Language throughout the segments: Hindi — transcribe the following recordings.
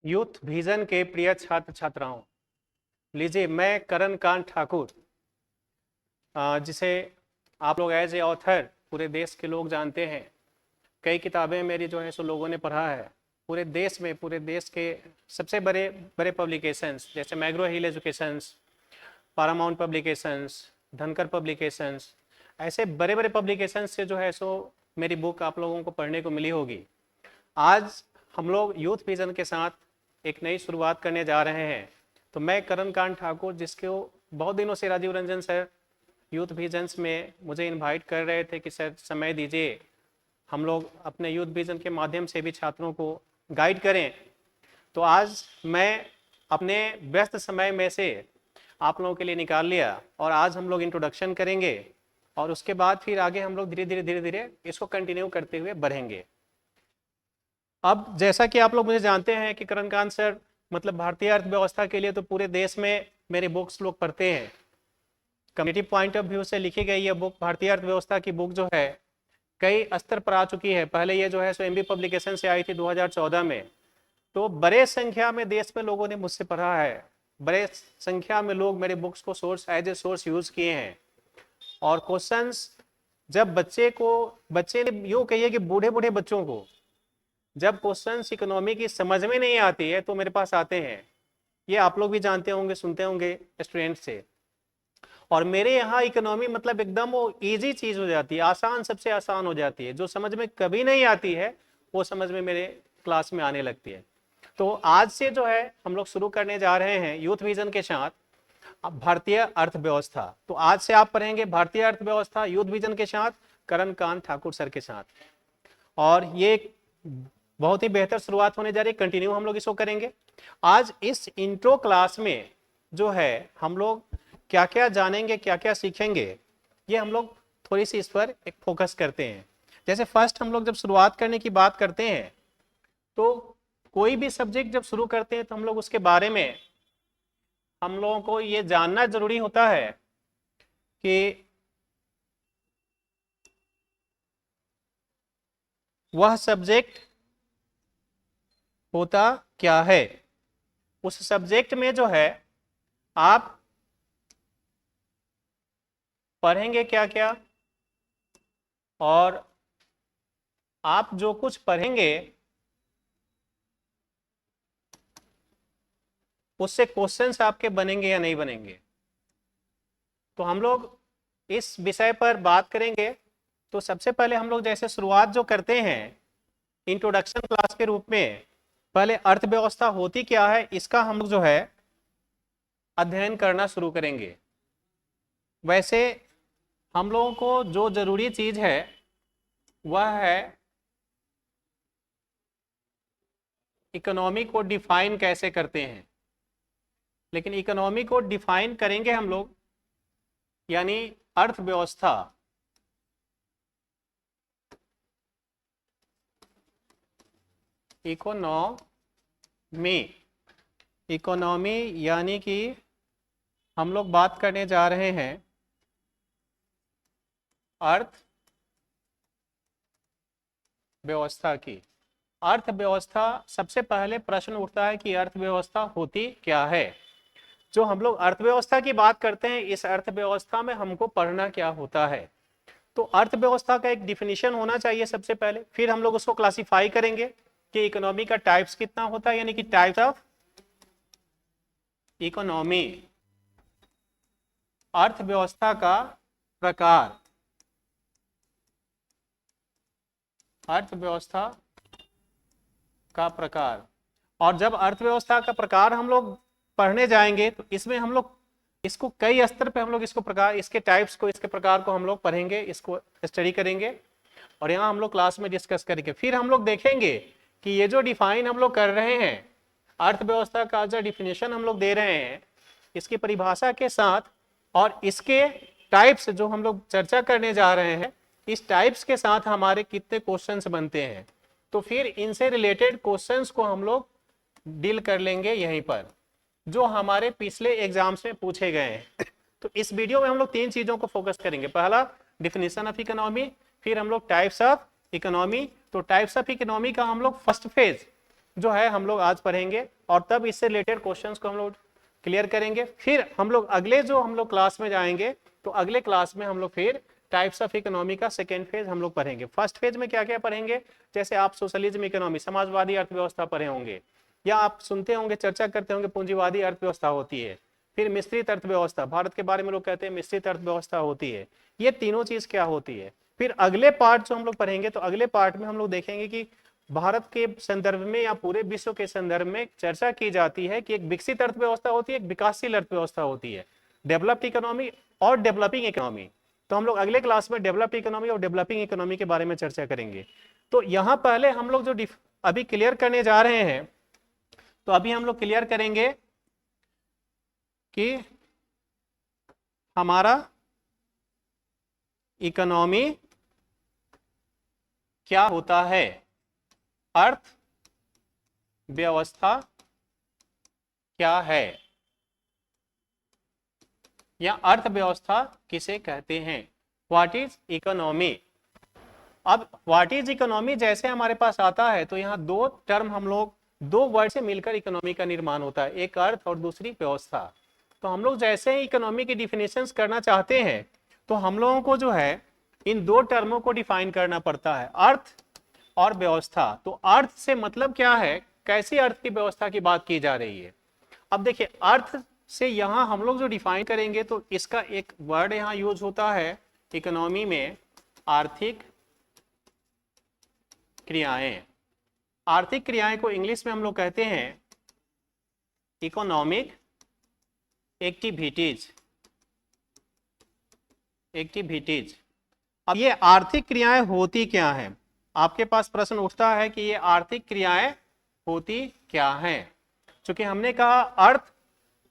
यूथ विजन के प्रिय छात्र छात्राओं, लीजिए मैं करण कांत ठाकुर, जिसे आप लोग एज ए ऑथर पूरे देश के लोग जानते हैं। कई किताबें मेरी जो है सो लोगों ने पढ़ा है। पूरे देश के सबसे बड़े बड़े पब्लिकेशंस जैसे मैग्रो हिल एजुकेशंस, पारामाउंट पब्लिकेशंस, धनकर पब्लिकेशंस, ऐसे बड़े बड़े पब्लिकेशंस से जो है सो मेरी बुक आप लोगों को पढ़ने को मिली होगी। आज हम लोग यूथ विजन के साथ एक नई शुरुआत करने जा रहे हैं। तो मैं करण कांत ठाकुर, जिसको बहुत दिनों से Rajiv Ranjan sir youth visions में मुझे इनवाइट कर रहे थे कि सर समय दीजिए, हम लोग अपने यूथ विजन के माध्यम से भी छात्रों को गाइड करें। तो आज मैं अपने व्यस्त समय में से आप लोगों के लिए निकाल लिया और आज हम लोग इंट्रोडक्शन करेंगे और उसके बाद फिर आगे हम लोग धीरे धीरे इसको कंटिन्यू करते हुए बढ़ेंगे। अब जैसा कि आप लोग मुझे जानते हैं कि करणकांत सर मतलब भारतीय अर्थव्यवस्था के लिए तो पूरे देश में मेरे बुक्स लोग पढ़ते हैं। कम्युनिटी पॉइंट ऑफ व्यू से लिखी गई ये बुक, भारतीय अर्थव्यवस्था की बुक जो है कई स्तर पर आ चुकी है। पहले ये जो है सो एमबी पब्लिकेशन से आई थी 2014 में। तो बड़े संख्या में देश में लोगों ने मुझसे पढ़ा है। बड़े संख्या में लोग मेरे बुक्स को source as a source use किए हैं। और क्वेश्चंस जब बच्चे ने यूँ कहिए कि बूढ़े बूढ़े बच्चों को जब क्वेश्चंस इकोनॉमी की समझ में नहीं आती है तो मेरे पास आते हैं। ये आप लोग भी जानते होंगे, सुनते होंगे स्टूडेंट से। और मेरे यहाँ इकोनॉमी मतलब एकदम वो इजी चीज हो जाती है, आसान, सबसे आसान हो जाती है। जो समझ में कभी नहीं आती है वो समझ में मेरे क्लास में आने लगती है। तो आज से जो है हम लोग शुरू करने जा रहे हैं यूथ विजन के साथ भारतीय अर्थव्यवस्था। तो आज से आप पढ़ेंगे भारतीय अर्थव्यवस्था यूथ विजन के साथ करण कांत ठाकुर सर के साथ। और ये बहुत ही बेहतर शुरुआत होने जा रही है। कंटिन्यू हम लोग इसको करेंगे। आज इस इंट्रो क्लास में जो है हम लोग क्या क्या जानेंगे, क्या क्या सीखेंगे, ये हम लोग थोड़ी सी इस पर एक फोकस करते हैं। जैसे फर्स्ट हम लोग जब शुरुआत करने की बात करते हैं तो कोई भी सब्जेक्ट जब शुरू करते हैं तो हम लोग उसके बारे में हम लोगों को ये जानना जरूरी होता है कि वह सब्जेक्ट होता क्या है। उस सब्जेक्ट में जो है आप पढ़ेंगे क्या क्या, और आप जो कुछ पढ़ेंगे उससे क्वेश्चंस आपके बनेंगे या नहीं बनेंगे। तो हम लोग इस विषय पर बात करेंगे। तो सबसे पहले हम लोग जैसे शुरुआत जो करते हैं इंट्रोडक्शन क्लास के रूप में, पहले अर्थव्यवस्था होती क्या है इसका हम लोग जो है अध्ययन करना शुरू करेंगे। वैसे हम लोगों को जो जरूरी चीज है वह है इकोनॉमी को डिफाइन कैसे करते हैं। लेकिन इकोनॉमी को डिफाइन करेंगे हम लोग, यानी अर्थव्यवस्था, इकोनॉमी यानी कि हम लोग बात करने जा रहे हैं अर्थव्यवस्था की। अर्थव्यवस्था, सबसे पहले प्रश्न उठता है कि अर्थव्यवस्था होती क्या है। जो हम लोग अर्थव्यवस्था की बात करते हैं, इस अर्थव्यवस्था में हमको पढ़ना क्या होता है। तो अर्थव्यवस्था का एक डिफिनीशन होना चाहिए सबसे पहले, फिर हम लोग उसको क्लासिफाई करेंगे कि इकोनॉमी का टाइप्स कितना होता है, यानी कि टाइप्स ऑफ इकोनॉमी, अर्थव्यवस्था का प्रकार, अर्थव्यवस्था का प्रकार। और जब अर्थव्यवस्था का प्रकार हम लोग पढ़ने जाएंगे तो इसमें हम लोग इसको कई स्तर पे हम लोग इसको प्रकार, इसके टाइप्स को, इसके प्रकार को हम लोग पढ़ेंगे, इसको स्टडी करेंगे और यहाँ हम लोग क्लास में डिस्कस करेंगे। फिर हम लोग देखेंगे कि ये जो डिफाइन हम लोग कर रहे हैं, अर्थव्यवस्था का जो डिफिनेशन हम लोग दे रहे हैं, इसकी परिभाषा के साथ और इसके टाइप्स जो हम लोग चर्चा करने जा रहे हैं, इस टाइप्स के साथ हमारे कितने क्वेश्चंस बनते हैं। तो फिर इनसे रिलेटेड क्वेश्चंस को हम लोग डील कर लेंगे यहीं पर, जो हमारे पिछले एग्जाम्स में पूछे गए हैं। तो इस वीडियो में हम लोग तीन चीजों को फोकस करेंगे। पहला डिफिनेशन ऑफ इकोनॉमी, फिर हम लोग टाइप्स ऑफ इकोनॉमी। तो टाइप्स ऑफ इकोनॉमी का हम लोग फर्स्ट फेज जो है हम लोग आज पढ़ेंगे और तब इससे रिलेटेड क्वेश्चंस को हम लोग क्लियर करेंगे। फिर हम लोग अगले जो हम लोग क्लास में जाएंगे तो अगले क्लास में हम लोग फिर टाइप्स ऑफ इकोनॉमी का सेकेंड फेज हम लोग पढ़ेंगे। फर्स्ट फेज में क्या क्या पढ़ेंगे, जैसे आप सोशलिज्म इकोनॉमी, समाजवादी अर्थव्यवस्था पढ़े होंगे, या आप सुनते होंगे, चर्चा करते होंगे पूंजीवादी अर्थव्यवस्था होती है, फिर मिश्रित अर्थव्यवस्था, भारत के बारे में लोग कहते हैं मिश्रित अर्थव्यवस्था होती है, ये तीनों चीज क्या होती है। फिर अगले पार्ट जो हम लोग पढ़ेंगे तो अगले पार्ट में हम लोग देखेंगे कि भारत के संदर्भ में या पूरे विश्व के संदर्भ में चर्चा की जाती है कि एक विकसित अर्थव्यवस्था होती है, एक विकासशील अर्थव्यवस्था होती है, डेवलप्ड इकोनॉमी और डेवलपिंग इकोनॉमी। तो हम लोग अगले क्लास में डेवलप्ड इकोनॉमी और डेवलपिंग इकोनॉमी के बारे में चर्चा करेंगे। तो यहाँ पहले हम लोग जो अभी क्लियर करने जा रहे हैं, तो अभी हम लोग क्लियर करेंगे कि हमारा इकोनॉमी क्या होता है, अर्थ व्यवस्था क्या है, या अर्थव्यवस्था किसे कहते हैं, व्हाट इज इकोनॉमी। अब व्हाट इज इकोनॉमी जैसे हमारे पास आता है तो यहाँ दो टर्म हम लोग, दो वर्ड से मिलकर इकोनॉमी का निर्माण होता है, एक अर्थ और दूसरी व्यवस्था। तो हम लोग जैसे ही इकोनॉमी की डिफिनेशंस करना चाहते हैं तो हम लोगों को जो है इन दो टर्मों को डिफाइन करना पड़ता है, अर्थ और व्यवस्था। तो अर्थ से मतलब क्या है, कैसी अर्थ की व्यवस्था की बात की जा रही है। अब देखिए अर्थ से यहाँ हम लोग जो डिफाइन करेंगे तो इसका एक वर्ड यहाँ यूज होता है इकोनॉमी में, आर्थिक क्रियाएं। आर्थिक क्रियाएं को इंग्लिश में हम लोग कहते हैं इकोनॉमिक एक्टिविटीज। अब ये आर्थिक क्रियाएं होती क्या हैं, आपके पास प्रश्न उठता है कि ये आर्थिक क्रियाएं होती क्या हैं। क्योंकि हमने कहा अर्थ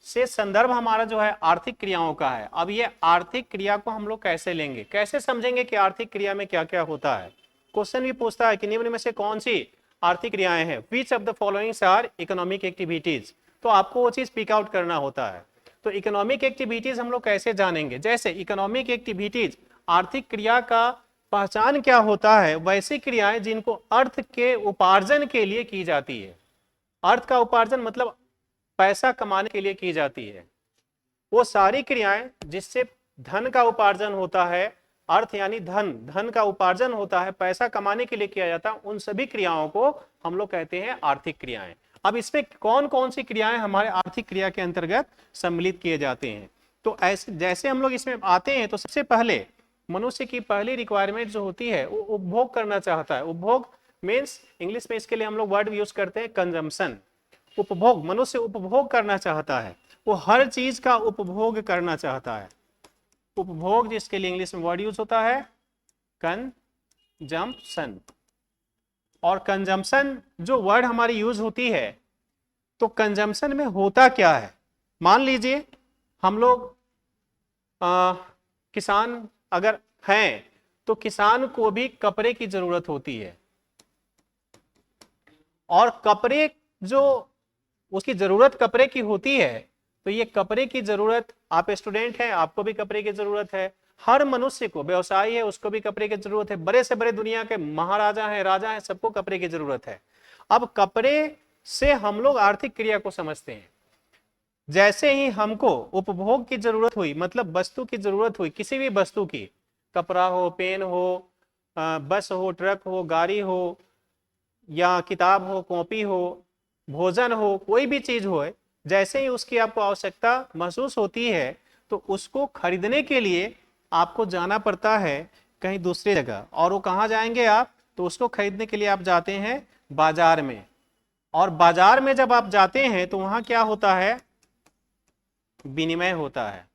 से संदर्भ हमारा जो है आर्थिक क्रियाओं का है। अब ये आर्थिक क्रिया को हम लोग कैसे लेंगे, कैसे समझेंगे कि आर्थिक क्रिया में क्या क्या होता है। क्वेश्चन भी पूछता है कि निम्न में से कौन सी आर्थिक क्रियाएं हैं, which of the followings are economic activities. तो आपको वो चीज पिक आउट करना होता है। तो इकोनॉमिक एक्टिविटीज हम लोग कैसे जानेंगे, जैसे इकोनॉमिक एक्टिविटीज आर्थिक क्रिया का पहचान क्या होता है, वैसी क्रियाएं जिनको अर्थ के उपार्जन के लिए की जाती है। अर्थ का उपार्जन मतलब पैसा कमाने के लिए की जाती है। वो सारी क्रियाएं जिससे धन का उपार्जन होता है, अर्थ यानी धन, धन का उपार्जन होता है, पैसा कमाने के लिए किया जाता है, उन सभी क्रियाओं को हम लोग कहते हैं आर्थिक क्रियाएं। अब इसमें कौन कौन सी क्रियाएं हमारे आर्थिक क्रिया के अंतर्गत सम्मिलित किए जाते हैं। तो ऐसे जैसे हम लोग इसमें आते हैं तो सबसे पहले मनुष्य की पहली रिक्वायरमेंट जो होती है वो उपभोग करना चाहता है। उपभोग मीन्स इंग्लिश में इसके लिए हम लोग वर्ड यूज करते हैं कंजम्पशन। उपभोग, मनुष्य उपभोग करना चाहता है, वो हर चीज का उपभोग करना चाहता है। उपभोग जिसके लिए इंग्लिश में वर्ड यूज होता है कंजम्पशन। और कंजम्पशन जो वर्ड हमारी यूज होती है, तो कंजम्पशन में होता क्या है। मान लीजिए हम लोग किसान अगर हैं तो किसान को भी कपड़े की जरूरत होती है, और कपड़े जो उसकी जरूरत कपड़े की होती है, तो ये कपड़े की जरूरत, आप स्टूडेंट हैं आपको भी कपड़े की जरूरत है, हर मनुष्य को, व्यवसायी है उसको भी कपड़े की जरूरत है, बड़े से बड़े दुनिया के महाराजा हैं, राजा हैं, सबको कपड़े की जरूरत है। अब कपड़े से हम लोग आर्थिक क्रिया को समझते हैं। जैसे ही हमको उपभोग की जरूरत हुई, मतलब वस्तु की जरूरत हुई, किसी भी वस्तु की, कपड़ा हो, पेन हो, बस हो, ट्रक हो, गाड़ी हो, या किताब हो, कॉपी हो, भोजन हो, कोई भी चीज हो, जैसे ही उसकी आपको आवश्यकता महसूस होती है तो उसको खरीदने के लिए आपको जाना पड़ता है कहीं दूसरी जगह। और वो कहाँ जाएंगे आप, तो उसको खरीदने के लिए आप जाते हैं बाजार में। और बाजार में जब आप जाते हैं तो वहां क्या होता है, विनिमय होता है।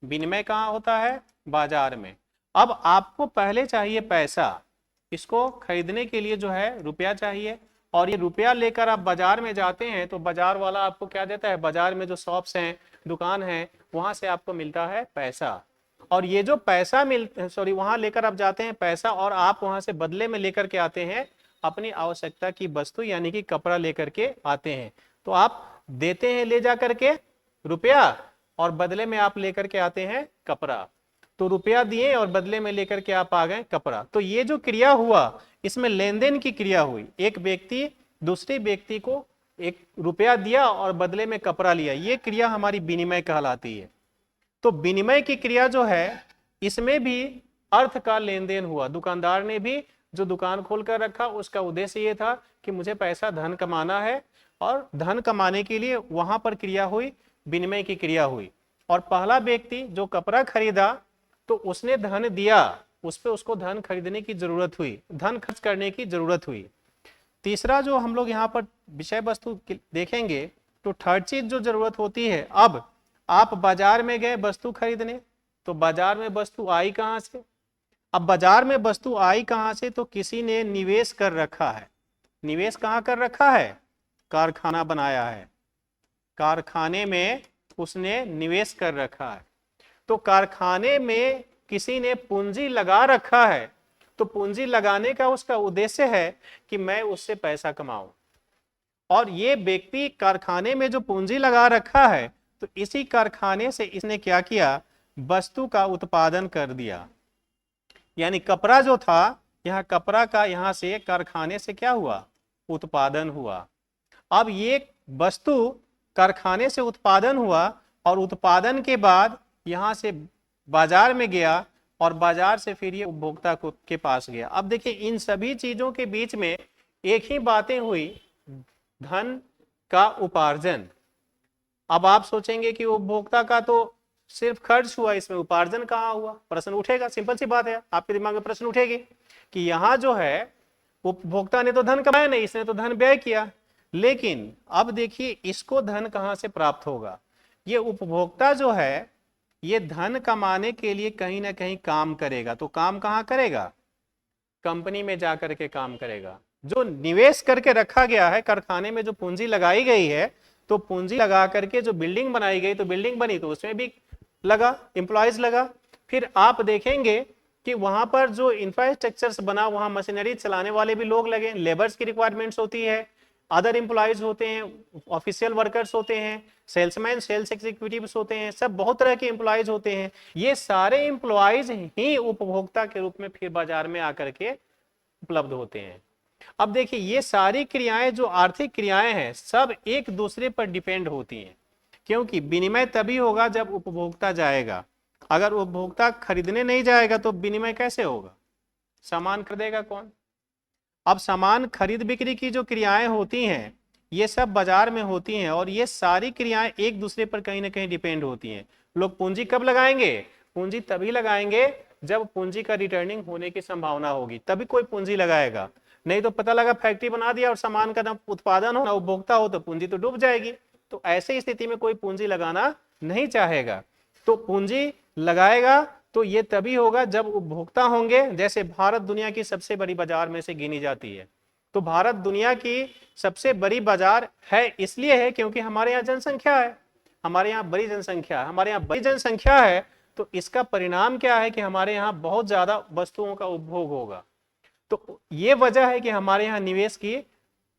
विनिमय कहाँ होता है, बाजार में। अब आपको पहले चाहिए पैसा, इसको खरीदने के लिए जो है रुपया चाहिए, और ये रुपया लेकर आप बाजार में जाते हैं तो बाजार वाला आपको क्या देता है, बाजार में जो शॉप्स हैं, दुकान है, वहां से आपको मिलता है पैसा। और ये जो पैसा वहां लेकर आप जाते हैं पैसा, और आप वहां से बदले में लेकर के आते हैं अपनी आवश्यकता की वस्तु, यानी कि कपड़ा लेकर के आते हैं। तो आप देते हैं ले जा करके रुपया, और बदले में आप लेकर के आते हैं कपड़ा। तो रुपया दिए और बदले में लेकर के आप आ गए कपड़ा। तो ये जो क्रिया हुआ, इसमें लेन देन की क्रिया हुई। एक व्यक्ति दूसरे व्यक्ति को एक रुपया दिया और बदले में कपड़ा लिया, ये क्रिया हमारी विनिमय कहलाती है। तो विनिमय की क्रिया जो है इसमें भी अर्थ का लेन देन हुआ। दुकानदार ने भी जो दुकान खोल कर रखा उसका उद्देश्य ये था कि मुझे पैसा धन कमाना है, और धन कमाने के लिए वहां पर क्रिया हुई, विनिमय की क्रिया हुई। और पहला व्यक्ति जो कपड़ा खरीदा तो उसने धन दिया, उस पर उसको धन खरीदने की जरूरत हुई, धन खर्च करने की जरूरत हुई। तीसरा जो हम लोग यहाँ पर विषय वस्तु देखेंगे तो थर्ड चीज जो जरूरत होती है, अब आप बाजार में गए वस्तु खरीदने, तो बाजार में वस्तु आई कहाँ से? अब बाजार में वस्तु आई कहाँ से? तो किसी ने निवेश कर रखा है। निवेश कहाँ कर रखा है? कारखाना बनाया है, कारखाने में उसने निवेश कर रखा है। तो कारखाने में किसी ने पूंजी लगा रखा है, तो पूंजी लगाने का उसका उद्देश्य है कि मैं उससे पैसा कमाऊं। और ये व्यक्ति कारखाने में जो पूंजी लगा रखा है, तो इसी कारखाने से इसने क्या किया? वस्तु का उत्पादन कर दिया। यानी कपड़ा जो था, यहाँ कपड़ा का यहाँ से कारखाने से क्या हुआ? उत्पादन हुआ। अब ये वस्तु कारखाने से उत्पादन हुआ और उत्पादन के बाद यहाँ से बाजार में गया और बाजार से फिर ये उपभोक्ता के पास गया। अब देखिए इन सभी चीजों के बीच में एक ही बातें हुई, धन का उपार्जन। अब आप सोचेंगे कि उपभोक्ता का तो सिर्फ खर्च हुआ, इसमें उपार्जन कहाँ हुआ? प्रश्न उठेगा, सिंपल सी बात है, आपके दिमाग में प्रश्न उठेगी कि यहाँ जो है उपभोक्ता ने तो धन कमाया नहीं, इसने तो धन व्यय किया। लेकिन अब देखिए इसको धन कहाँ से प्राप्त होगा? ये उपभोक्ता जो है ये धन कमाने के लिए कहीं ना कहीं काम करेगा। तो काम कहाँ करेगा? कंपनी में जा करके काम करेगा। जो निवेश करके रखा गया है, कारखाने में जो पूंजी लगाई गई है, तो पूंजी लगा करके जो बिल्डिंग बनाई गई, तो बिल्डिंग बनी तो उसमें भी लगा, एम्प्लॉयज लगा। फिर आप देखेंगे कि वहां पर जो इंफ्रास्ट्रक्चर्स बना, वहां मशीनरी चलाने वाले भी लोग लगे, लेबर्स की रिक्वायरमेंट्स होती है, अदर एम्प्लॉयज होते हैं, ऑफिशियल वर्कर्स होते हैं, सेल्समैन, सेल्स एग्जीक्यूटिव्स होते हैं, सब बहुत तरह के एम्प्लॉयज होते हैं। ये सारे एम्प्लॉयज ही उपभोक्ता के रूप में फिर बाजार में आकर के उपलब्ध होते हैं। अब देखिए ये सारी क्रियाएं जो आर्थिक क्रियाएं हैं सब एक दूसरे पर डिपेंड होती हैं, क्योंकि विनिमय तभी होगा जब उपभोक्ता जाएगा। अगर उपभोक्ता खरीदने नहीं जाएगा तो विनिमय कैसे होगा? सामान खरीदेगा कौन? अब सामान खरीद बिक्री की जो क्रियाएं होती हैं ये सब बाजार में होती हैं, और ये सारी क्रियाएं एक दूसरे पर कहीं ना कहीं डिपेंड होती हैं। लोग पूंजी कब लगाएंगे? पूंजी तभी लगाएंगे जब पूंजी का रिटर्निंग होने की संभावना होगी, तभी कोई पूंजी लगाएगा। नहीं तो पता लगा फैक्ट्री बना दिया और सामान का ना उत्पादन हो ना उपभोक्ता हो, तो पूंजी तो डूब जाएगी। तो ऐसी स्थिति में कोई पूंजी लगाना नहीं चाहेगा। तो पूंजी लगाएगा तो ये तभी होगा जब उपभोक्ता होंगे। जैसे भारत दुनिया की सबसे बड़ी बाजार में से गिनी जाती है, तो भारत दुनिया की सबसे बड़ी बाजार है इसलिए है क्योंकि हमारे यहाँ जनसंख्या है, हमारे यहाँ बड़ी जनसंख्या है। हमारे यहाँ बड़ी जनसंख्या है तो इसका परिणाम क्या है कि हमारे यहाँ बहुत ज्यादा वस्तुओं का उपभोग होगा। तो ये वजह है कि हमारे यहाँ निवेश की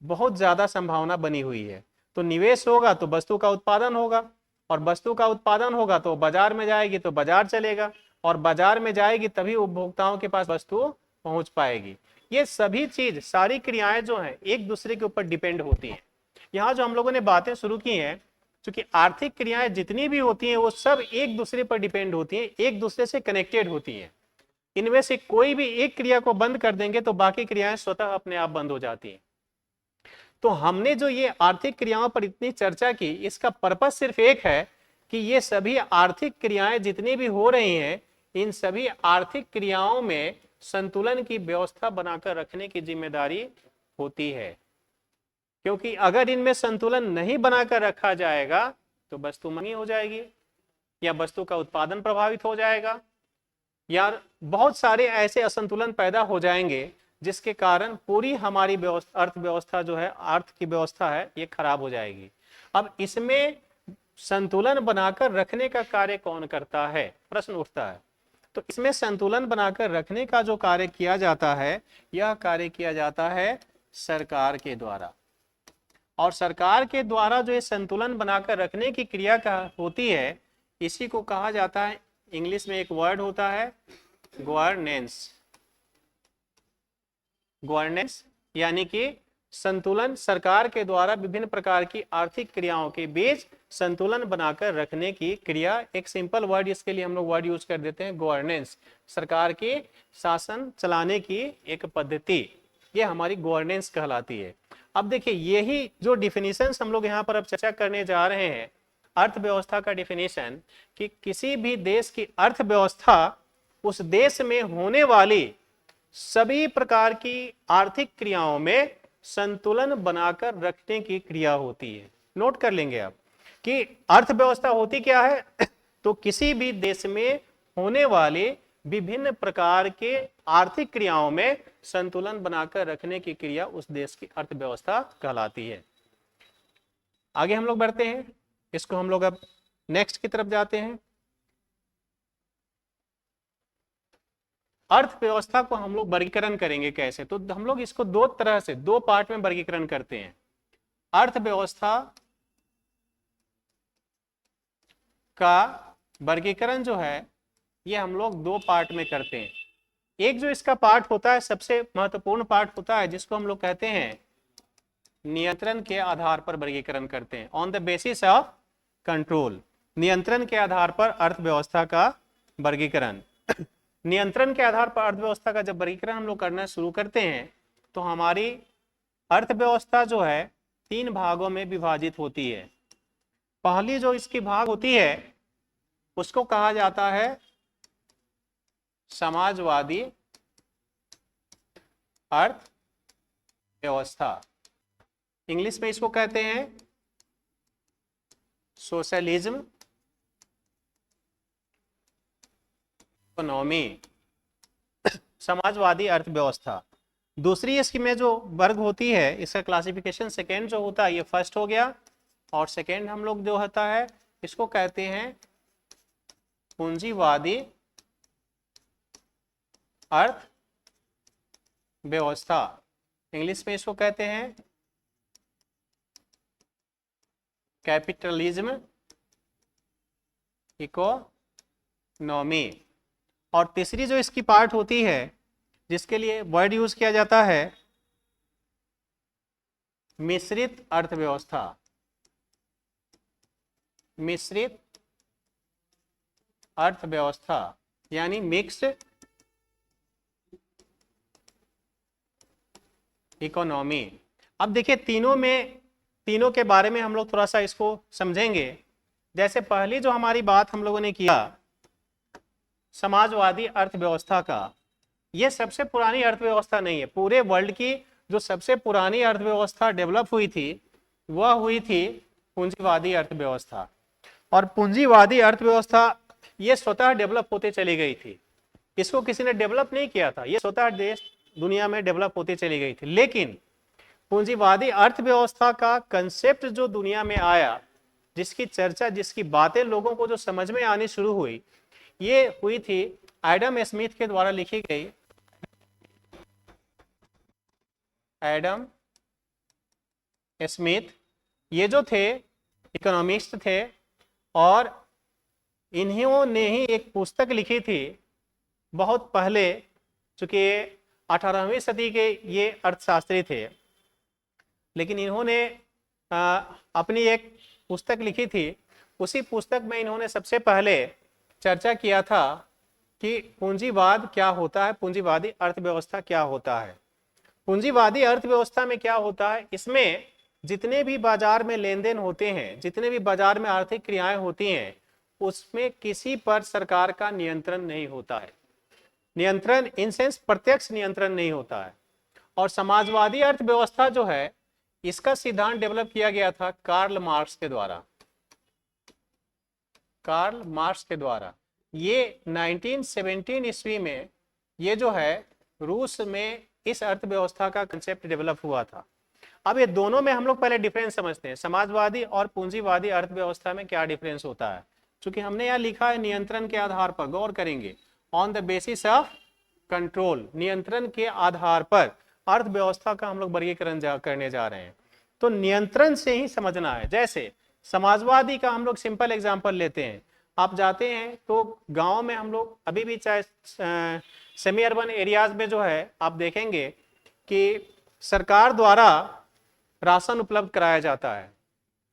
बहुत ज्यादा संभावना बनी हुई है। तो निवेश होगा तो वस्तु का उत्पादन होगा, और वस्तु का उत्पादन होगा तो बाजार में जाएगी तो बाजार चलेगा, और बाजार में जाएगी तभी उपभोक्ताओं के पास वस्तु पहुंच पाएगी। ये सभी चीज, सारी क्रियाएं जो हैं एक दूसरे के ऊपर डिपेंड होती हैं। यहाँ जो हम लोगों ने बातें शुरू की हैं, क्योंकि आर्थिक क्रियाएं जितनी भी होती हैं वो सब एक दूसरे पर डिपेंड होती हैं, एक दूसरे से कनेक्टेड होती हैं। इनमें से कोई भी एक क्रिया को बंद कर देंगे तो बाकी क्रियाएं स्वतः अपने आप बंद हो जाती हैं। तो हमने जो ये आर्थिक क्रियाओं पर इतनी चर्चा की, इसका पर्पस सिर्फ एक है कि ये सभी आर्थिक क्रियाएं जितनी भी हो रही हैं, इन सभी आर्थिक क्रियाओं में संतुलन की व्यवस्था बनाकर रखने की जिम्मेदारी होती है। क्योंकि अगर इनमें संतुलन नहीं बनाकर रखा जाएगा तो वस्तु महंगी हो जाएगी, या वस्तु का उत्पादन प्रभावित हो जाएगा, या बहुत सारे ऐसे असंतुलन पैदा हो जाएंगे जिसके कारण पूरी हमारी अर्थव्यवस्था जो है, अर्थ की व्यवस्था है, ये खराब हो जाएगी। अब इसमें संतुलन बनाकर रखने का कार्य कौन करता है, प्रश्न उठता है। तो इसमें संतुलन बनाकर रखने का जो कार्य किया जाता है, यह कार्य किया जाता है सरकार के द्वारा। और सरकार के द्वारा जो ये संतुलन बनाकर रखने की क्रिया का होती है, इसी को कहा जाता है, इंग्लिश में एक वर्ड होता है गवर्नेंस। गवर्नेंस यानी कि संतुलन, सरकार के द्वारा विभिन्न प्रकार की आर्थिक क्रियाओं के बीच संतुलन बनाकर रखने की क्रिया। एक सिंपल वर्ड इसके लिए हम लोग वर्ड यूज कर देते हैं गवर्नेंस, सरकार के शासन चलाने की एक पद्धति, ये हमारी गवर्नेंस कहलाती है। अब देखिए यही जो डिफिनीशंस हम लोग यहाँ पर अब चर्चा करने जा रहे हैं, अर्थव्यवस्था का डिफिनीशन, कि किसी भी देश की अर्थव्यवस्था उस देश में होने वाली सभी प्रकार की आर्थिक क्रियाओं में संतुलन बनाकर रखने की क्रिया होती है। नोट कर लेंगे आप कि अर्थव्यवस्था होती क्या है तो किसी भी देश में होने वाले विभिन्न प्रकार के आर्थिक क्रियाओं में संतुलन बनाकर रखने की क्रिया उस देश की अर्थव्यवस्था कहलाती है। आगे हम लोग बढ़ते हैं, इसको हम लोग अब नेक्स्ट की तरफ जाते हैं। अर्थव्यवस्था को हम लोग वर्गीकरण करेंगे कैसे, तो हम लोग इसको दो तरह से, दो पार्ट में वर्गीकरण करते हैं। अर्थव्यवस्था का वर्गीकरण जो है ये हम लोग दो पार्ट में करते हैं। एक जो इसका पार्ट होता है, सबसे महत्वपूर्ण पार्ट होता है, जिसको हम लोग कहते हैं नियंत्रण के आधार पर वर्गीकरण करते हैं, on the basis of control. नियंत्रण के आधार पर अर्थव्यवस्था का वर्गीकरण। नियंत्रण के आधार पर अर्थव्यवस्था का जब वर्गीकरण हम लोग करना शुरू करते हैं तो हमारी अर्थव्यवस्था जो है तीन भागों में विभाजित होती है। पहली जो इसकी भाग होती है उसको कहा जाता है समाजवादी अर्थव्यवस्था, इंग्लिश में इसको कहते हैं सोशलिज्म इकोनॉमी, समाजवादी अर्थव्यवस्था। दूसरी इसकी में जो वर्ग होती है, इसका क्लासिफिकेशन सेकेंड जो होता है, ये फर्स्ट हो गया, और सेकेंड हम लोग जो होता है इसको कहते हैं पूंजीवादी अर्थव्यवस्था, इंग्लिश में इसको कहते हैं कैपिटलिज्म इकोनॉमी। और तीसरी जो इसकी पार्ट होती है जिसके लिए वर्ड यूज किया जाता है मिश्रित अर्थव्यवस्था, मिश्रित अर्थव्यवस्था यानी मिक्स्ड इकोनॉमी। अब देखिए तीनों के बारे में हम लोग थोड़ा सा इसको समझेंगे। जैसे पहली जो हमारी बात हम लोगों ने किया समाजवादी अर्थव्यवस्था का, यह सबसे पुरानी अर्थव्यवस्था नहीं है। पूरे वर्ल्ड की जो सबसे पुरानी अर्थव्यवस्था डेवलप हुई थी वह हुई थी पूंजीवादी अर्थव्यवस्था। और पूंजीवादी अर्थव्यवस्था ये स्वतः डेवलप होते चली गई थी, इसको किसी ने डेवलप नहीं किया था, ये स्वतः देश दुनिया में डेवलप होती चली गई थी। लेकिन पूंजीवादी अर्थव्यवस्था का कंसेप्ट जो दुनिया में आया, जिसकी चर्चा, जिसकी बातें लोगों को जो समझ में आनी शुरू हुई, ये हुई थी एडम स्मिथ के द्वारा लिखी गई। एडम स्मिथ ये जो थे इकोनॉमिस्ट थे, और इन्होंने ही एक पुस्तक लिखी थी बहुत पहले, चूंकि 18वीं सदी के ये अर्थशास्त्री थे, लेकिन इन्होंने अपनी एक पुस्तक लिखी थी। उसी पुस्तक में इन्होंने सबसे पहले चर्चा किया था कि पूंजीवाद क्या होता है, पूंजीवादी अर्थव्यवस्था क्या होता है। पूंजीवादी अर्थव्यवस्था में क्या होता है, इसमें जितने भी बाजार में लेन देन होते हैं, जितने भी बाजार में आर्थिक क्रियाएं होती हैं, उसमें किसी पर सरकार का नियंत्रण नहीं होता है। नियंत्रण इन सेंस प्रत्यक्ष नियंत्रण नहीं होता है। और समाजवादी अर्थव्यवस्था जो है, इसका सिद्धांत डेवलप किया गया था कार्ल मार्क्स के द्वारा। कार्ल मार्क्स के द्वारा ये 1917 ईस्वी में ये जो है रूस में इस अर्थव्यवस्था का कंसेप्ट डेवलप हुआ था। अब ये दोनों में हम लोग पहले डिफरेंस समझते हैं, समाजवादी और पूंजीवादी अर्थव्यवस्था में क्या डिफरेंस होता है। क्योंकि हमने यहाँ लिखा है नियंत्रण के आधार पर, गौर करेंगे, on the basis of control, नियंत्रण के आधार पर अर्थव्यवस्था का हम लोग वर्गीकरण करने जा रहे हैं। तो नियंत्रण से ही समझना है। जैसे समाजवादी का हम लोग सिंपल एग्जांपल लेते हैं, आप जाते हैं तो गांव में हम लोग अभी भी, चाहे सेमी अर्बन एरियाज में जो है, आप देखेंगे कि सरकार द्वारा राशन उपलब्ध कराया जाता है।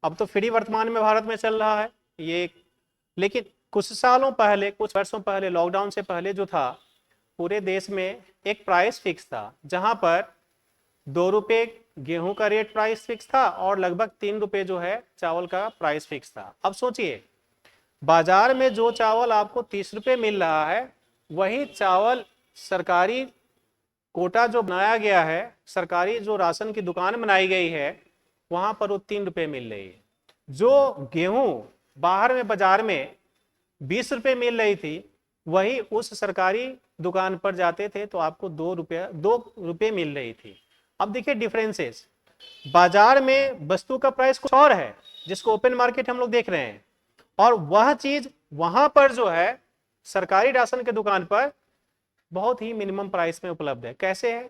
अब तो फ्री वर्तमान में भारत में चल रहा है ये, लेकिन कुछ सालों पहले, कुछ वर्षों पहले, लॉकडाउन से पहले जो था, पूरे देश में एक प्राइस फिक्स था, जहां पर 2 रुपये गेहूं का रेट प्राइस फिक्स था और लगभग 3 रुपये जो है चावल का प्राइस फिक्स था। अब सोचिए, बाजार में जो चावल आपको 30 रुपये मिल रहा है, वही चावल सरकारी कोटा जो बनाया गया है, सरकारी जो राशन की दुकान बनाई गई है, वहां पर वो 3 रुपये मिल रही है। जो गेहूं बाहर में बाजार में 20 रुपये मिल रही थी, वही उस सरकारी दुकान पर जाते थे तो आपको 2 रुपये मिल रही थी। अब देखिए डिफरेंसेस, बाजार में वस्तु का प्राइस कुछ और है, जिसको ओपन मार्केट हम लोग देख रहे हैं, और वह चीज वहां पर जो है सरकारी राशन के दुकान पर बहुत ही मिनिमम प्राइस में उपलब्ध है। कैसे है?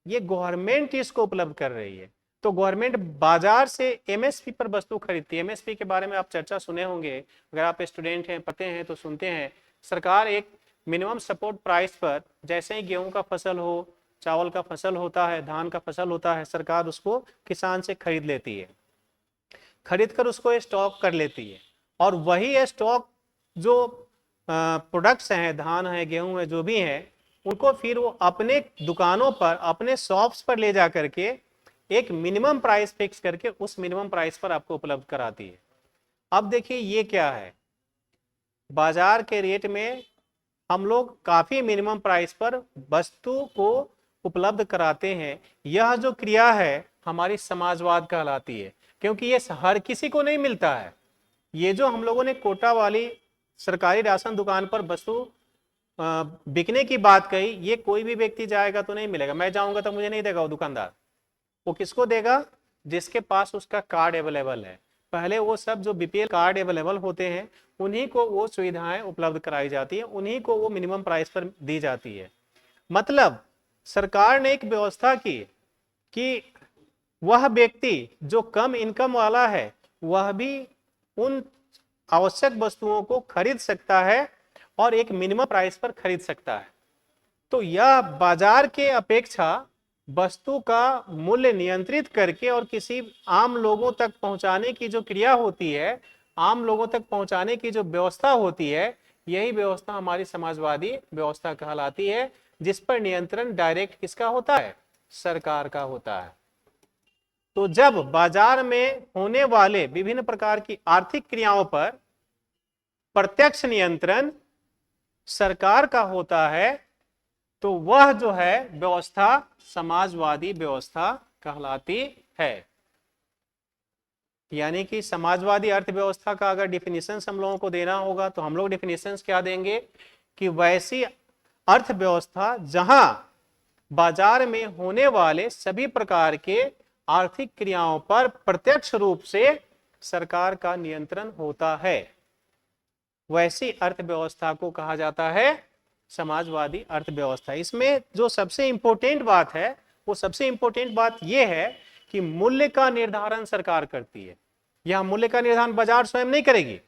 ये गवर्नमेंट इसको उपलब्ध कर रही है। तो गवर्नमेंट बाजार से एमएसपी पर वस्तु खरीदती है। एमएसपी के बारे में आप चर्चा सुने होंगे, अगर आप स्टूडेंट हैं, पढ़ते हैं तो सुनते हैं। सरकार एक मिनिमम सपोर्ट प्राइस पर, जैसे ही गेहूं का फसल हो, चावल का फसल होता है, धान का फसल होता है, सरकार उसको किसान से खरीद लेती है, खरीद कर उसको स्टॉक कर लेती है, और वही स्टॉक जो प्रोडक्ट्स हैं, धान है, गेहूं है, जो भी है, उनको फिर वो अपने दुकानों पर, अपने शॉप्स पर ले जा करके एक मिनिमम प्राइस फिक्स करके उस मिनिमम प्राइस पर आपको उपलब्ध कराती है। अब देखिए ये क्या है, बाजार के रेट में हम लोग काफी मिनिमम प्राइस पर वस्तु को उपलब्ध कराते हैं। यह जो क्रिया है हमारी समाजवाद कहलाती है, क्योंकि ये हर किसी को नहीं मिलता है। ये जो हम लोगों ने कोटा वाली सरकारी राशन दुकान पर वस्तु बिकने की बात कही, ये कोई भी व्यक्ति जाएगा तो नहीं मिलेगा। मैं जाऊंगा तो मुझे नहीं देगा वो दुकानदार। वो किसको देगा? जिसके पास उसका कार्ड अवेलेबल है। पहले वो सब जो बीपीएल कार्ड अवेलेबल होते हैं, उन्हीं को वो सुविधाएं उपलब्ध कराई जाती है, उन्हीं को वो मिनिमम प्राइस पर दी जाती है। मतलब सरकार ने एक व्यवस्था की कि वह व्यक्ति जो कम इनकम वाला है, वह भी उन आवश्यक वस्तुओं को खरीद सकता है और एक मिनिमम प्राइस पर खरीद सकता है। तो यह बाजार के अपेक्षा वस्तु का मूल्य नियंत्रित करके और किसी आम लोगों तक पहुंचाने की जो क्रिया होती है, आम लोगों तक पहुंचाने की जो व्यवस्था होती है, यही व्यवस्था हमारी समाजवादी व्यवस्था कहलाती है, जिस पर नियंत्रण डायरेक्ट किसका होता है? सरकार का होता है। तो जब बाजार में होने वाले विभिन्न प्रकार की आर्थिक क्रियाओं पर प्रत्यक्ष नियंत्रण सरकार का होता है, तो वह जो है व्यवस्था समाजवादी व्यवस्था कहलाती है। यानी कि समाजवादी अर्थव्यवस्था का अगर डिफिनीशन हम लोगों को देना होगा तो हम लोग डिफिनीशन क्या देंगे कि वैसी अर्थव्यवस्था जहां बाजार में होने वाले सभी प्रकार के आर्थिक क्रियाओं पर प्रत्यक्ष रूप से सरकार का नियंत्रण होता है, वैसी अर्थव्यवस्था को कहा जाता है समाजवादी अर्थव्यवस्था। इसमें जो सबसे इंपॉर्टेंट बात है, वो सबसे इंपॉर्टेंट बात यह है कि मूल्य का निर्धारण सरकार करती है। यह मूल्य का निर्धारण बाजार स्वयं नहीं करेगी।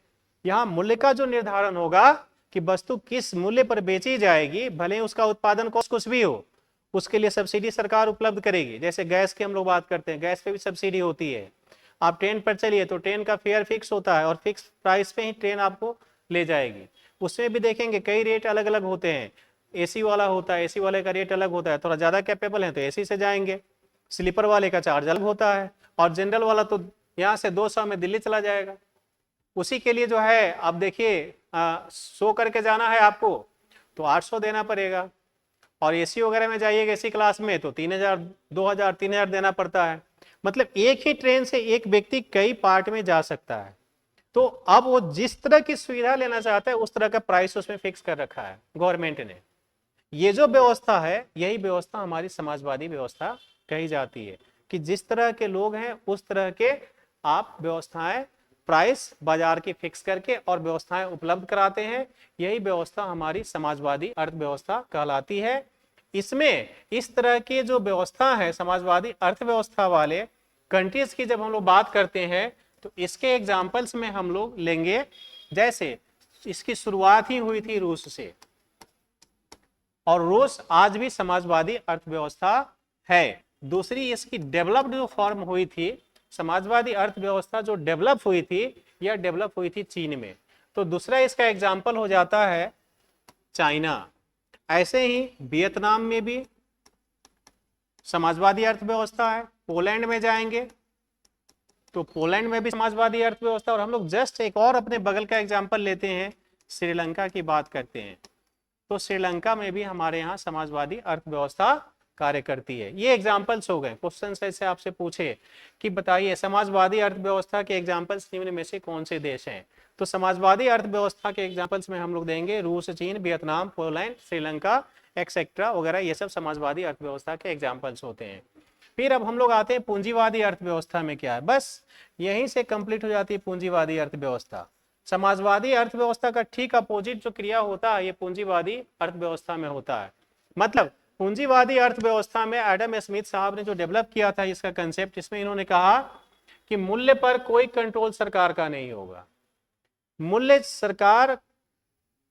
यहां मूल्य का जो निर्धारण होगा कि वस्तु किस मूल्य पर बेची जाएगी, भले उसका उत्पादन कॉस्ट कुछ भी हो, उसके लिए सब्सिडी सरकार उपलब्ध करेगी। जैसे गैस की हम लोग बात करते हैं, गैस पे भी सब्सिडी होती है। आप ट्रेन पर चलिए तो ट्रेन का फेयर फिक्स होता है और फिक्स प्राइस पे ही ट्रेन आपको ले जाएगी। उसमें भी देखेंगे कई रेट अलग अलग होते हैं। एसी वाला होता है, एसी वाले का रेट अलग होता है, थोड़ा ज्यादा कैपेबल है तो एसी से जाएंगे, स्लीपर वाले का चार्ज अलग होता है, और जनरल वाला तो यहाँ से 200 में दिल्ली चला जाएगा। उसी के लिए जो है अब देखिए सो करके जाना है आपको तो 800 देना पड़ेगा, और एसी वगैरह में जाइएगा एसी क्लास में तो 3000, 2000, 3000 देना पड़ता है। मतलब एक ही ट्रेन से एक व्यक्ति कई पार्ट में जा सकता है। तो अब वो जिस तरह की सुविधा लेना चाहता है उस तरह का प्राइस उसमें फिक्स कर रखा है गवर्नमेंट ने। ये जो व्यवस्था है, यही व्यवस्था हमारी समाजवादी व्यवस्था कही जाती है कि जिस तरह के लोग हैं उस तरह के आप व्यवस्थाएं, प्राइस बाजार की फिक्स करके और व्यवस्थाएं उपलब्ध कराते हैं। यही व्यवस्था हमारी समाजवादी अर्थव्यवस्था कहलाती है। इसमें इस तरह की जो व्यवस्था है समाजवादी अर्थव्यवस्था वाले कंट्रीज की जब हम लोग बात करते हैं तो इसके एग्जाम्पल्स में हम लोग लेंगे। जैसे इसकी शुरुआत ही हुई थी रूस से, और रूस आज भी समाजवादी अर्थव्यवस्था है। दूसरी इसकी डेवलप्ड जो फॉर्म हुई थी, समाजवादी अर्थव्यवस्था जो डेवलप हुई थी, यह डेवलप हुई थी चीन में। तो दूसरा इसका एग्जाम्पल हो जाता है चाइना। ऐसे ही वियतनाम में भी समाजवादी अर्थव्यवस्था है। पोलैंड में जाएंगे तो पोलैंड में भी समाजवादी अर्थव्यवस्था। और हम लोग जस्ट एक और अपने बगल का एग्जाम्पल लेते हैं, श्रीलंका की बात करते हैं। तो श्रीलंका में भी हमारे यहाँ समाजवादी अर्थव्यवस्था कार्य करती है। ये एग्जाम्पल्स हो गए। क्वेश्चन ऐसे आपसे पूछे कि बताइए समाजवादी अर्थव्यवस्था के एग्जाम्पल्स निम्न में से कौन से देश हैं, तो समाजवादी अर्थव्यवस्था के एग्जाम्पल्स में हम लोग देंगे रूस, चीन, वियतनाम, पोलैंड, श्रीलंका एक्सेट्रा वगैरह। ये सब समाजवादी अर्थव्यवस्था के एग्जाम्पल्स होते हैं। फिर अब हम लोग आते हैं पूंजीवादी अर्थव्यवस्था में क्या है। बस यहीं से कंप्लीट हो जाती है पूंजीवादी अर्थव्यवस्था। समाजवादी अर्थव्यवस्था का ठीक अपोजिट जो क्रिया होता है ये पूंजीवादी अर्थव्यवस्था में होता है। मतलब पूंजीवादी अर्थव्यवस्था में एडम स्मिथ साहब ने जो डेवलप किया था इसका कंसेप्ट, इसमें इन्होंने कहा कि मूल्य पर कोई कंट्रोल सरकार का नहीं होगा।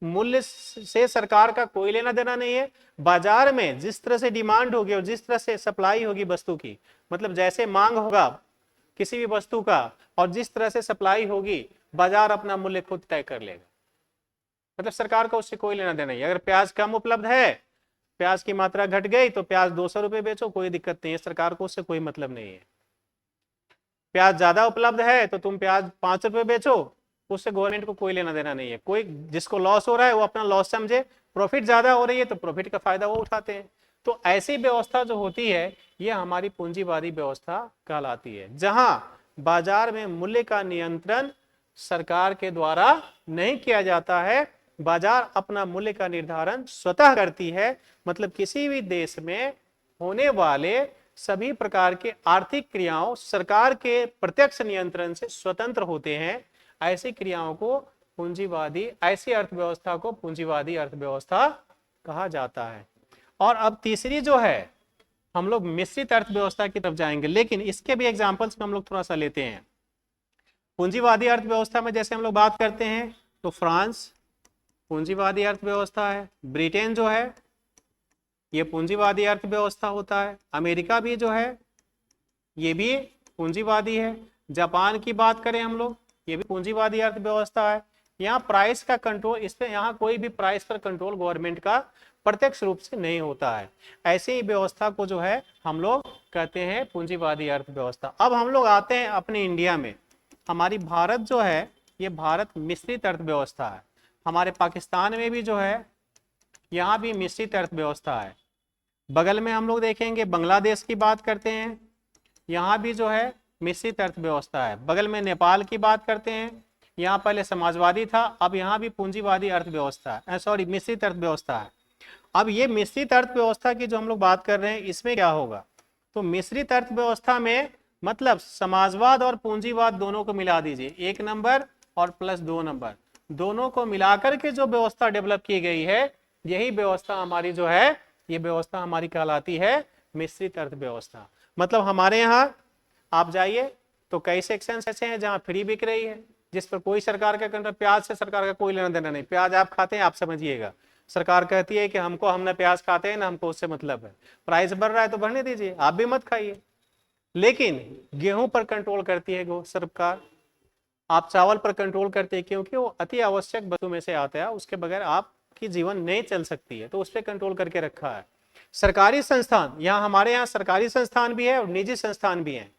मूल्य से सरकार का कोई लेना देना नहीं है। बाजार में जिस तरह से डिमांड होगी और जिस तरह से सप्लाई होगी वस्तु की, मतलब जैसे मांग होगा किसी भी वस्तु का और जिस तरह से सप्लाई होगी, बाजार अपना मूल्य खुद तय कर लेगा। मतलब सरकार को उससे कोई लेना देना नहीं। अगर प्याज कम उपलब्ध है, प्याज की मात्रा घट गई तो प्याज 200 रुपए बेचो, कोई दिक्कत नहीं है, सरकार को उससे कोई मतलब नहीं है। प्याज ज्यादा उपलब्ध है तो तुम प्याज 5 रुपए बेचो, उससे गवर्नमेंट को कोई लेना देना नहीं है। कोई जिसको लॉस हो रहा है वो अपना लॉस समझे, प्रॉफिट ज्यादा हो रही है तो प्रॉफिट का फायदा वो उठाते हैं। तो ऐसी व्यवस्था जो होती है ये हमारी पूंजीवादी व्यवस्था कहलाती है, जहां बाजार में मूल्य का नियंत्रण सरकार के द्वारा नहीं किया जाता है, बाजार अपना मूल्य का निर्धारण स्वतः करती है। मतलब किसी भी देश में होने वाले सभी प्रकार के आर्थिक क्रियाओं सरकार के प्रत्यक्ष नियंत्रण से स्वतंत्र होते हैं। ऐसी क्रियाओं को पूंजीवादी, ऐसी अर्थव्यवस्था को पूंजीवादी अर्थव्यवस्था कहा जाता है। और अब तीसरी जो है, हम लोग मिश्रित अर्थव्यवस्था की तरफ जाएंगे, लेकिन इसके भी एग्जांपल्स में हम लोग थोड़ा सा लेते हैं। पूंजीवादी अर्थव्यवस्था में जैसे हम लोग बात करते हैं तो फ्रांस पूंजीवादी अर्थव्यवस्था है, ब्रिटेन जो है ये पूंजीवादी अर्थव्यवस्था होता है, अमेरिका भी जो है ये भी पूंजीवादी है, जापान की बात करें हम लोग ये भी पूंजीवादी अर्थव्यवस्था है। यहाँ प्राइस का कंट्रोल, इस पे यहाँ कोई भी प्राइस पर कंट्रोल गवर्नमेंट का प्रत्यक्ष रूप से नहीं होता है। ऐसी ही व्यवस्था को जो है हम लोग कहते हैं पूंजीवादी अर्थव्यवस्था। अब हम लोग आते हैं अपने इंडिया में। हमारी भारत जो है ये भारत मिश्रित अर्थव्यवस्था है। हमारे पाकिस्तान में भी जो है यहाँ भी मिश्रित अर्थव्यवस्था है। बगल में हम लोग देखेंगे बांग्लादेश की बात करते हैं, यहाँ भी जो है मिश्रित अर्थव्यवस्था है। बगल में नेपाल की बात करते हैं, यहाँ पहले समाजवादी था, अब यहाँ भी पूंजीवादी अर्थव्यवस्था है, सॉरी मिश्रित अर्थव्यवस्था है। अब ये मिश्रित अर्थव्यवस्था की जो हम लोग बात कर रहे हैं इसमें क्या होगा, तो मिश्रित अर्थव्यवस्था में मतलब समाजवाद और पूंजीवाद दोनों को मिला दीजिए, 1 नंबर और प्लस 2 नंबर, दोनों को मिलाकर के जो व्यवस्था डेवलप की गई है यही व्यवस्था हमारी जो है, ये व्यवस्था हमारी कहलाती है मिश्रित अर्थव्यवस्था। मतलब हमारे यहाँ आप जाइए तो कई सेक्शन ऐसे हैं जहाँ फ्री बिक रही है, जिस पर कोई सरकार का कंट्रोल, प्याज से सरकार का कोई लेना देना नहीं। प्याज आप खाते हैं, आप समझिएगा, सरकार कहती है कि हम ना प्याज खाते हैं ना हमको उससे मतलब है, प्राइस बढ़ रहा है तो बढ़ने दीजिए, आप भी मत खाइए। लेकिन गेहूं पर कंट्रोल करती है सरकार, आप चावल पर कंट्रोल करते हैं क्योंकि वो अति आवश्यक वस्तु में से आता है, उसके बगैर आपकी जीवन नहीं चल सकती है, तो उस पर कंट्रोल करके रखा है। सरकारी संस्थान, यहाँ हमारे यहाँ सरकारी संस्थान भी है और निजी संस्थान भी है,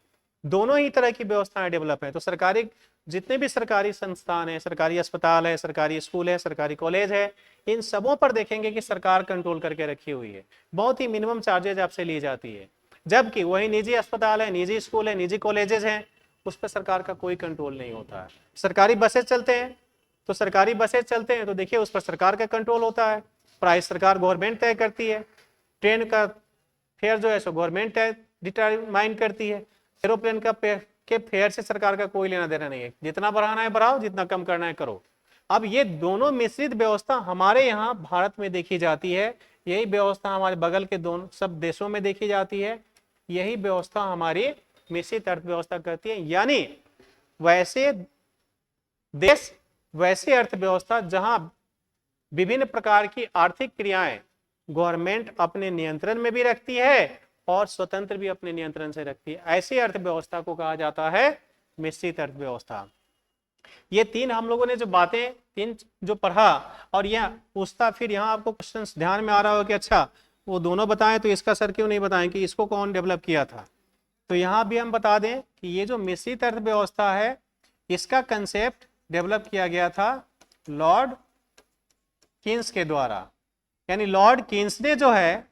दोनों ही तरह की व्यवस्थाएं डेवलप है। तो सरकारी जितने भी सरकारी संस्थान है, सरकारी अस्पताल है, सरकारी स्कूल है, सरकारी कॉलेज है, इन सबों पर देखेंगे कि सरकार कंट्रोल करके रखी हुई है, बहुत ही मिनिमम चार्जेज आपसे ली जाती है। जबकि वही निजी अस्पताल है, निजी स्कूल है, निजी कॉलेजेस हैं, उस पर सरकार का कोई कंट्रोल नहीं होता है। सरकारी बसेस चलते हैं तो देखिए उस पर सरकार का कंट्रोल होता है, प्राइस सरकार गवर्नमेंट तय करती है, ट्रेन का फेयर जो है सो गवर्नमेंट डिटरमाइन करती है, एरोप्लेन का के फेयर से सरकार का कोई लेना देना नहीं है, जितना बढ़ाना है बढ़ाओ, जितना कम करना है करो। अब ये दोनों मिश्रित व्यवस्था हमारे यहाँ भारत में देखी जाती है, यही व्यवस्था हमारे बगल के दोनों सब देशों में देखी जाती है, यही व्यवस्था हमारी मिश्रित अर्थव्यवस्था कहती है। यानी वैसे देश वैसे अर्थव्यवस्था जहां विभिन्न प्रकार की आर्थिक क्रियाएं गवर्नमेंट अपने नियंत्रण में भी रखती है और स्वतंत्र भी अपने नियंत्रण से रखती है। ऐसी अर्थव्यवस्था को कहा जाता है मिश्रित अर्थव्यवस्था। ये तीन हम लोगों ने जो बातें तीन जो पढ़ा, और यह पूछता फिर यहाँ आपको क्वेश्चन ध्यान में आ रहा हो कि अच्छा वो दोनों बताएं तो इसका सर क्यों नहीं बताएं कि इसको कौन डेवलप किया था। तो यहाँ भी हम बता दें कि ये जो मिश्रित अर्थव्यवस्था है इसका कंसेप्ट डेवलप किया गया था लॉर्ड कीन्स के द्वारा। यानी लॉर्ड कीन्स ने जो है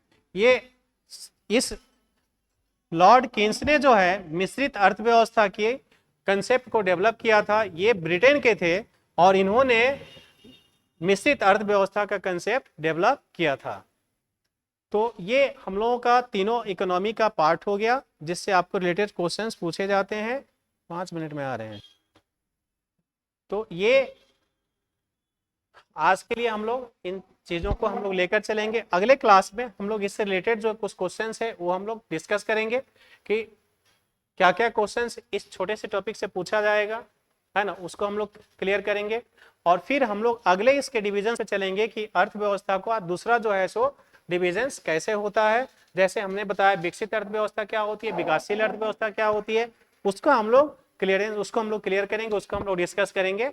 लॉर्ड कीन्स ने जो है मिश्रित अर्थव्यवस्था के कंसेप्ट को डेवलप किया था। ये ब्रिटेन के थे और इन्होंने मिश्रित अर्थव्यवस्था का कंसेप्ट डेवलप किया था। तो ये हम लोगों का तीनों इकोनॉमी का पार्ट हो गया जिससे आपको रिलेटेड क्वेश्चंस पूछे जाते हैं। 5 मिनट में आ रहे हैं। तो ये आज के लिए हम लोग इन चीज़ों को हम लोग लेकर चलेंगे। अगले क्लास में हम लोग इससे रिलेटेड जो कुछ क्वेश्चंस है वो हम लोग डिस्कस करेंगे कि क्या क्या क्वेश्चंस इस छोटे से टॉपिक से पूछा जाएगा, है ना, उसको हम लोग क्लियर करेंगे। और फिर हम लोग अगले इसके डिवीजन से चलेंगे कि अर्थव्यवस्था को दूसरा जो है सो डिविजन्स कैसे होता है। जैसे हमने बताया विकसित अर्थव्यवस्था क्या होती है, विकासशील अर्थव्यवस्था क्या होती है, उसको हम लोग क्लियर करेंगे, उसको हम लोग डिस्कस करेंगे।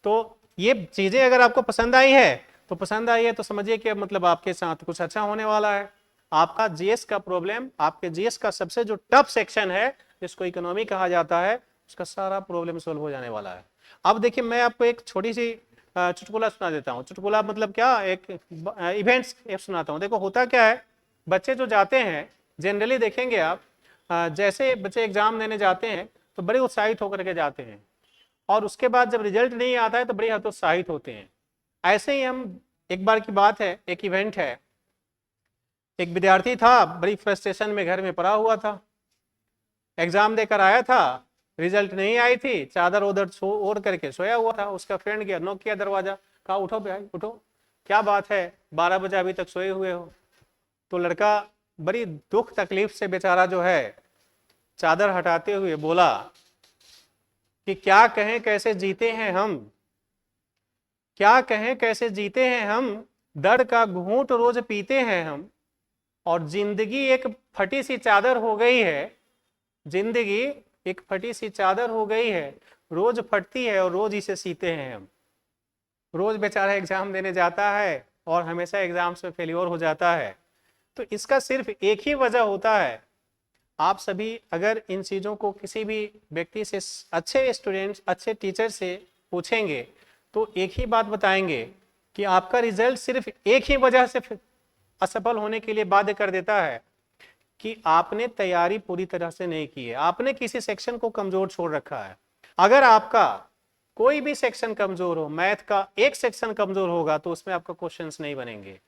तो ये चीजें अगर आपको पसंद आई है तो समझिए कि मतलब आपके साथ कुछ अच्छा होने वाला है। आपका जीएस का प्रॉब्लम, आपके जीएस का सबसे जो टफ सेक्शन है जिसको इकोनॉमी कहा जाता है, उसका सारा प्रॉब्लम सोल्व हो जाने वाला है। अब देखिए मैं आपको एक छोटी सी चुटकुला सुना देता हूँ। चुटकुला मतलब क्या, एक इवेंट्स सुनाता हूँ। देखो होता क्या है, बच्चे जो जाते हैं जनरली देखेंगे आप, जैसे बच्चे एग्जाम देने जाते हैं तो बड़े उत्साहित होकर के जाते हैं और उसके बाद जब रिजल्ट नहीं आता है तो बड़े हतोत्साहित होते हैं। ऐसे ही हम एक बार की बात है, एक इवेंट है, एक विद्यार्थी था बड़ी फ्रस्ट्रेशन में घर में पड़ा हुआ था, एग्जाम देकर आया था, रिजल्ट नहीं आई थी, चादर उधर ओढ़ करके सोया हुआ था। उसका फ्रेंड गया, नॉक किया दरवाजा, कहा उठो भाई उठो, क्या बात है 12 बजे अभी तक सोए हुए हो। तो लड़का बड़ी दुख तकलीफ से बेचारा जो है चादर हटाते हुए बोला कि क्या कहें कैसे जीते हैं हम, क्या कहें कैसे जीते हैं हम, दर्द का घूंट रोज पीते हैं हम, और जिंदगी एक फटी सी चादर हो गई है, जिंदगी एक फटी सी चादर हो गई है, रोज फटती है और रोज इसे सीते हैं हम। रोज बेचारा एग्जाम देने जाता है और हमेशा एग्जाम्स में फेल्योर हो जाता है। तो इसका सिर्फ एक ही वजह होता है, आप सभी अगर इन चीज़ों को किसी भी व्यक्ति से, अच्छे स्टूडेंट्स, अच्छे टीचर से पूछेंगे तो एक ही बात बताएंगे कि आपका रिजल्ट सिर्फ एक ही वजह से असफल होने के लिए बाध्य कर देता है कि आपने तैयारी पूरी तरह से नहीं की है, आपने किसी सेक्शन को कमजोर छोड़ रखा है। अगर आपका कोई भी सेक्शन कमजोर हो, मैथ का एक सेक्शन कमजोर होगा तो उसमें आपका क्वेश्चंस नहीं बनेंगे।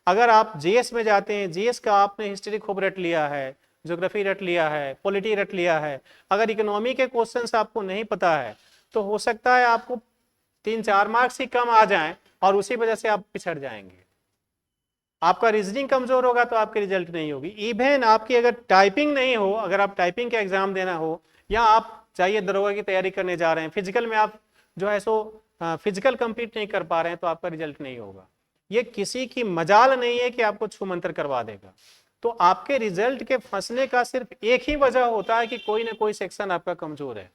अगर आप जीएस में जाते हैं, जीएस का आपने हिस्ट्री खूब रट लिया है, ज्योग्राफी रट लिया है, पॉलिटी रट लिया है, अगर इकोनॉमी के क्वेश्चंस आपको नहीं पता है तो हो सकता है आपको 3-4 मार्क्स ही कम आ जाएं और उसी वजह से आप पिछड़ जाएंगे। आपका रीजनिंग कमजोर होगा तो आपकी रिजल्ट नहीं होगी। इवन आपकी अगर टाइपिंग नहीं हो, अगर आप टाइपिंग का एग्जाम देना हो, या आप चाहिए दरोगा की तैयारी करने जा रहे हैं, फिजिकल में आप जो है सो फिजिकल कंप्लीट नहीं कर पा रहे हैं तो आपका रिजल्ट नहीं होगा। ये किसी की मजाल नहीं है कि आपको छू मंतर करवा देगा। तो आपके रिजल्ट के फंसने का सिर्फ एक ही वजह होता है कि कोई ना कोई सेक्शन आपका कमजोर है।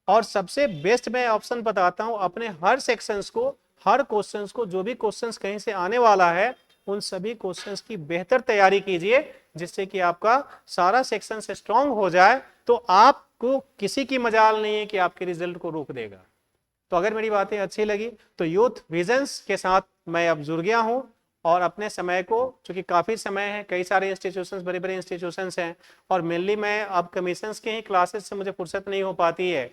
और सबसे बेस्ट मैं ऑप्शन बताता हूं, अपने हर सेक्शंस को, हर क्वेश्चंस को, जो भी क्वेश्चंस कहीं से आने वाला है उन सभी क्वेश्चंस की बेहतर तैयारी कीजिए जिससे कि आपका सारा सेक्शन से स्ट्रांग हो जाए। तो आपको किसी की मजाल नहीं है कि आपके रिजल्ट को रोक देगा। तो अगर मेरी बातें अच्छी लगी तो यूथ विजन्स के साथ मैं अब जुड़ गया हूं और अपने समय को, चूंकि काफ़ी समय है, कई सारे इंस्टीट्यूशंस, बड़े बड़े इंस्टीट्यूशंस हैं और मेनली मैं अब कमीशंस के ही क्लासेस से मुझे फुर्सत नहीं हो पाती है,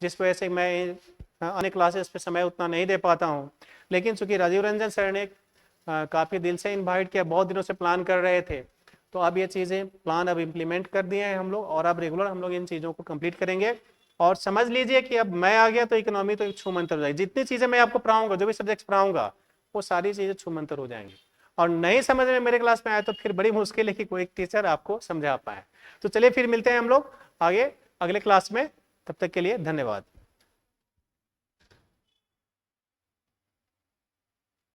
जिस वजह से मैं अन्य क्लासेस पे समय उतना नहीं दे पाता हूँ। लेकिन चूंकि राजीव रंजन सर ने काफ़ी दिल से इन्वाइट किया, बहुत दिनों से प्लान कर रहे थे, तो अब ये चीज़ें प्लान अब इम्प्लीमेंट कर दिए हैं हम लोग और अब रेगुलर हम लोग इन चीज़ों को कंप्लीट करेंगे। और समझ लीजिए कि अब मैं आ गया तो इकोनॉमी तो एक छू मंतर हो जाएगी। जितनी चीज़ें मैं आपको पढ़ाऊंगा, जो भी सब्जेक्ट्स पढ़ाऊंगा, वो सारी चीज़ें छू मंतर हो जाएंगी। और नहीं समझ में मेरे क्लास में आए तो फिर बड़ी मुश्किल है कि कोई एक टीचर आपको समझा पाए। तो चलिए फिर मिलते हैं हम लोग आगे अगले क्लास में, तब तक के लिए धन्यवाद।